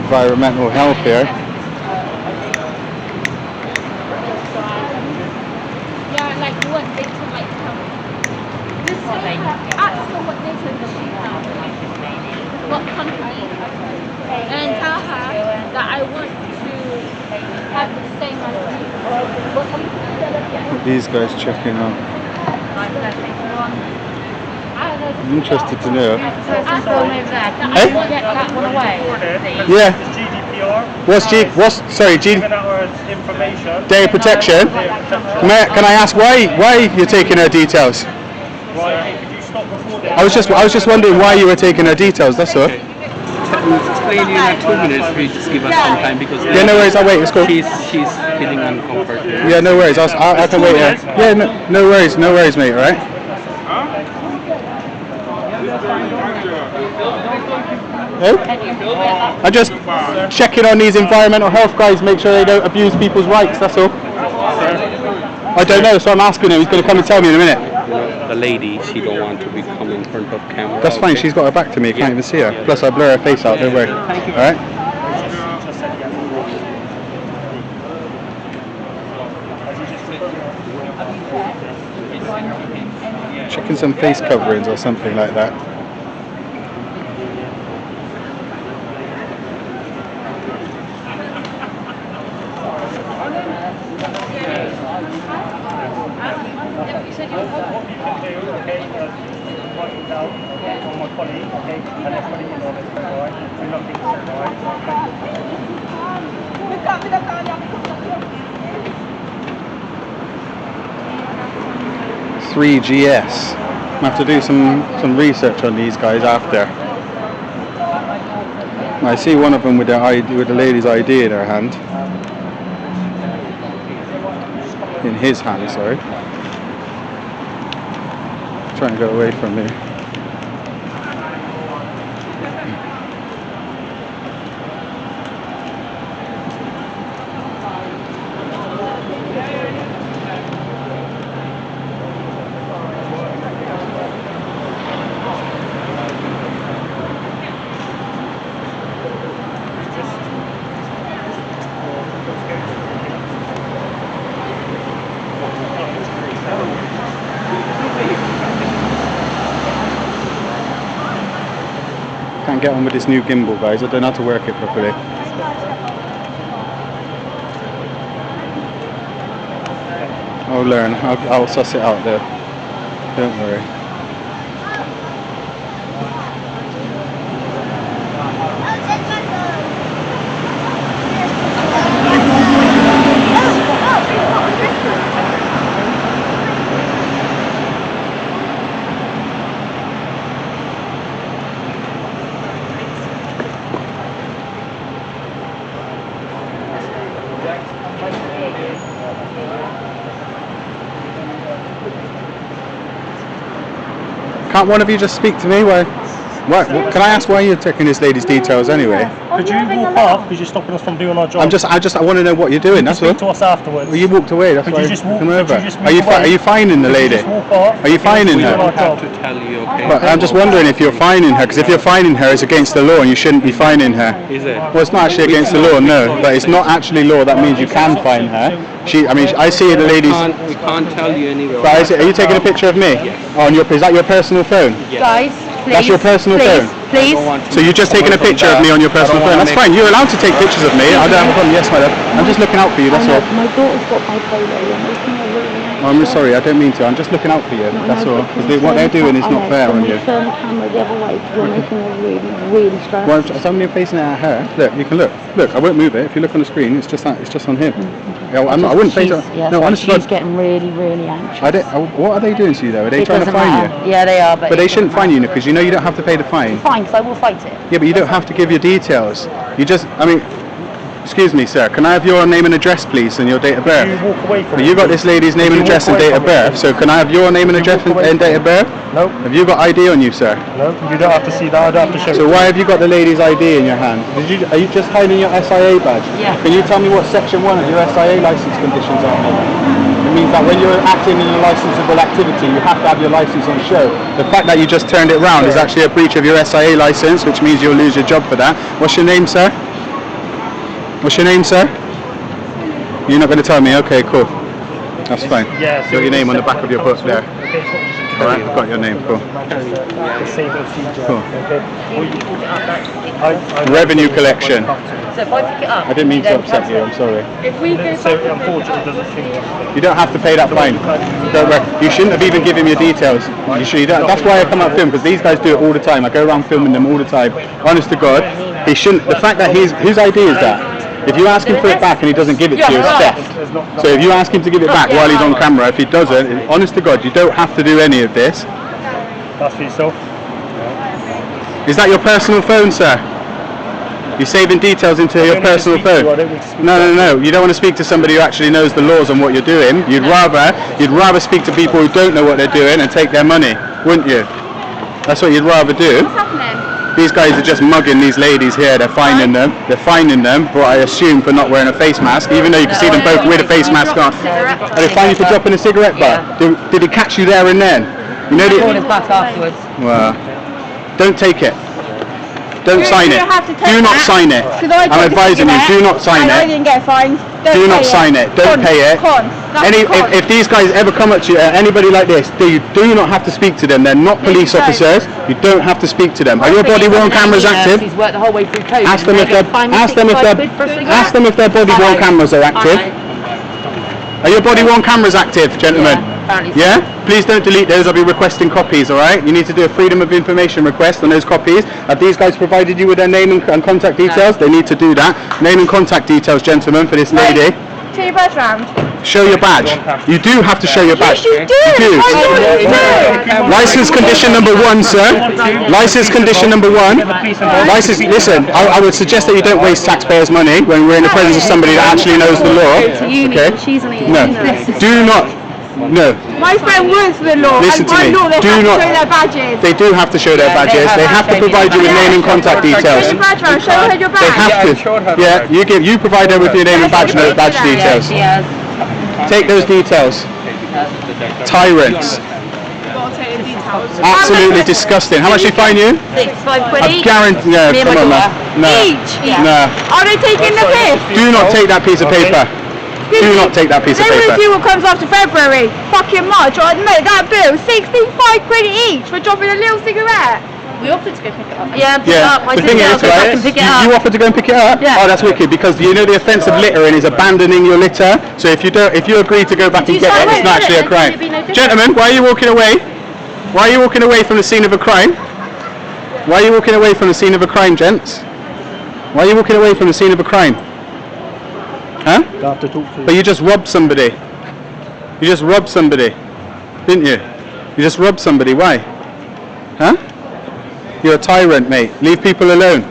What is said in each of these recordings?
environmental health here. Yeah, like what they to like this thing. Ask her what they to what company, and tell her that I want to have the same as These guys checking on. I'm interested to know. Get that one away. Yeah. What's information? Data protection. Can I ask why you're taking her details? I was just wondering why you were taking her details. That's all. Explain in 2 minutes. We just give us some time because yeah, no worries. I'll wait. Let's go. She's feeling uncomfortable. Yeah, no worries. I can wait here. Yeah, no worries, mate. All right. I'm just checking on these environmental health guys, make sure they don't abuse people's rights, that's all. I don't know, so I'm asking him, he's going to come and tell me in a minute. The lady, she don't want to become in front of camera. That's fine, she's got her back to me, I can't even see her. Plus I blur her face out, don't worry. Thank you. Alright? Checking some face coverings or something like that. GS. I have to do some research on these guys after. I see one of them with the lady's ID in her hand. In his hand, sorry. Trying to get away from me. Can't get on with this new gimbal, guys. I don't know how to work it properly. I'll learn. I'll suss it out though. Don't worry. Can't one of you just speak to me? Why? Can I ask why you're taking this lady's details anyway? Could you walk off because you're stopping us from doing our job? I want to know what you're doing. That's all. Speak to us afterwards. Well, you walked away. That's why I come over. Are you fining the lady? Are you fining her? I have to tell you, okay? But I'm just wondering if you're fining her, because if you're fining her, it's against the law, and you shouldn't be fining her. Is it? Well, it's not actually against the law, no. But it's not actually law. That means you can fine her. I see the lady's. We can't tell you anywhere. But are you taking a picture of me? Yes. Is that your personal phone? Yes. Guys, please. That's your personal phone? Please. So you're just taking a picture of me on your personal phone? That's fine. You're allowed to take pictures of me. I don't have a problem. Yes, madam. I'm just looking out for you. That's all. My daughter's got bipolar. You're making her really anxious. I'm sorry. I don't mean to. I'm just looking out for you. That's all. Because what they're doing is not fair on you. Turn the camera the other way because you're making her really stressed. Well, so I'm facing it at her. Look, you can look. Look, I won't move it. If you look on the screen, it's just on him. Yeah, I wouldn't face it. Yeah, no, honestly, she's getting really anxious. What are they doing to you though? Are they trying to fine you? Yeah, they are. But they shouldn't fine you because you know you don't have to pay the fine. Fine, because I will fight it. Yeah, but you don't have to give your details. Excuse me, sir. Can I have your name and address, please, and your date of birth? You walk away from You got this lady's name and address and date of birth. So can I have your name and address and date of birth? No. Have you got ID on you, sir? No, you don't have to see that. I don't have to show you. So why have you got the lady's ID in your hand? Are you just hiding your SIA badge? Yeah. Can you tell me what section 1 of your SIA license conditions are? It means that when you're acting in a licensable activity, you have to have your license on show. The fact that you just turned it round is actually a breach of your SIA license, which means you'll lose your job for that. What's your name, sir? What's your name, sir? You're not going to tell me? Okay, cool. That's fine. Yeah, so got your name on the back of your book there. Okay, so just a Alright, I've got your name, cool. same procedure. Cool. Okay. Revenue collection. So if I pick it up, I didn't mean to upset you, I'm sorry. If we go So unfortunately, it doesn't think. You don't have to pay that fine. Don't worry. You shouldn't have even given me your details. You don't. That's why I come out film, because these guys do it all the time. I go around filming them all the time. Honest to God, he shouldn't. The fact that whose idea is that? If you ask him for it back and he doesn't give it to you, it's theft. So if you ask him to give it back while he's on camera, if he doesn't, honest to God, you don't have to do any of this. That's for yourself. Is that your personal phone, sir? You're saving details into your personal phone. No. You don't want to speak to somebody who actually knows the laws on what you're doing. You'd rather speak to people who don't know what they're doing and take their money, wouldn't you? That's what you'd rather do. What's happening? These guys are just mugging these ladies here. They're fining them. They're fining them, but I assume for not wearing a face mask, even though you can see them both with a face mask on. Are they fining you for dropping a cigarette butt? Did he catch you there and then? You know back afterwards. Well, don't take it. Don't sign it. Do not sign it. I'm advising you, do not sign I it. didn't get fined. Do not sign it. Don't pay it. If these guys ever come up to you, anybody like this, you do not have to speak to them. They're not police officers. You don't have to speak to them. Are your body worn cameras active? He's worked the whole way through COVID. Ask them if their body worn cameras are active. Are your body worn cameras active, gentlemen? Yeah? Please don't delete those. I'll be requesting copies, alright? You need to do a Freedom of Information request on those copies. Have these guys provided you with their name and contact details? They need to do that. Name and contact details, gentlemen, for this lady. Show your badge round. Show your badge. You do have to show your badge. Yes, you do. License condition number 1, sir. License condition number 1. License. Listen, I would suggest that you don't waste taxpayers' money when we're in the presence of somebody that actually knows the law. Okay? No. Do not. No. My friend works for the law. Listen to me. Law, they Do have not. to show their badges. They do have to show their badges. They have to provide you with name and contact details. Show your badge round. Show her your badge. They have to. Yeah, you provide her with your name and badge details. Take those details. Tyrants. Absolutely disgusting. How much do they fine you? 65 quid I each. guarantee. No, Me and come on, my man. No. Each? No. Are they taking the piss? Do not take that piece of paper. Do not take that piece of They will paper. see what comes after February. Fucking March. Or, no, that bill, 65 quid each for dropping a little cigarette. We offered to go pick it up. Yeah, The thing is, right, you offered to go and pick it up? Yeah. Oh, that's wicked, because you know the offence of littering is abandoning your litter. So if you agree to go back and get it, it's not actually a crime. Gentlemen, why are you walking away? Why are you walking away from the scene of a crime? Why are you walking away from the scene of a crime, gents? Why are you walking away from the scene of a crime? Huh? Have to talk to you. But you just robbed somebody. You just robbed somebody, didn't you? You just robbed somebody. Why? Huh? You're a tyrant, mate. Leave people alone.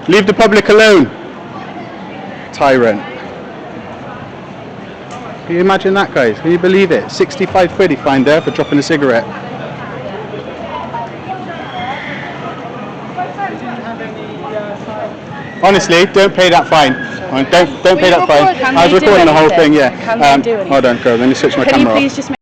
Leave the public alone. Tyrant. Can you imagine that, guys? Can you believe it? 65 quid he fined her for dropping a cigarette. Honestly, don't pay that fine. Don't pay that fine. I was recording the whole thing, yeah. Hold on, girl. Let me switch my camera off.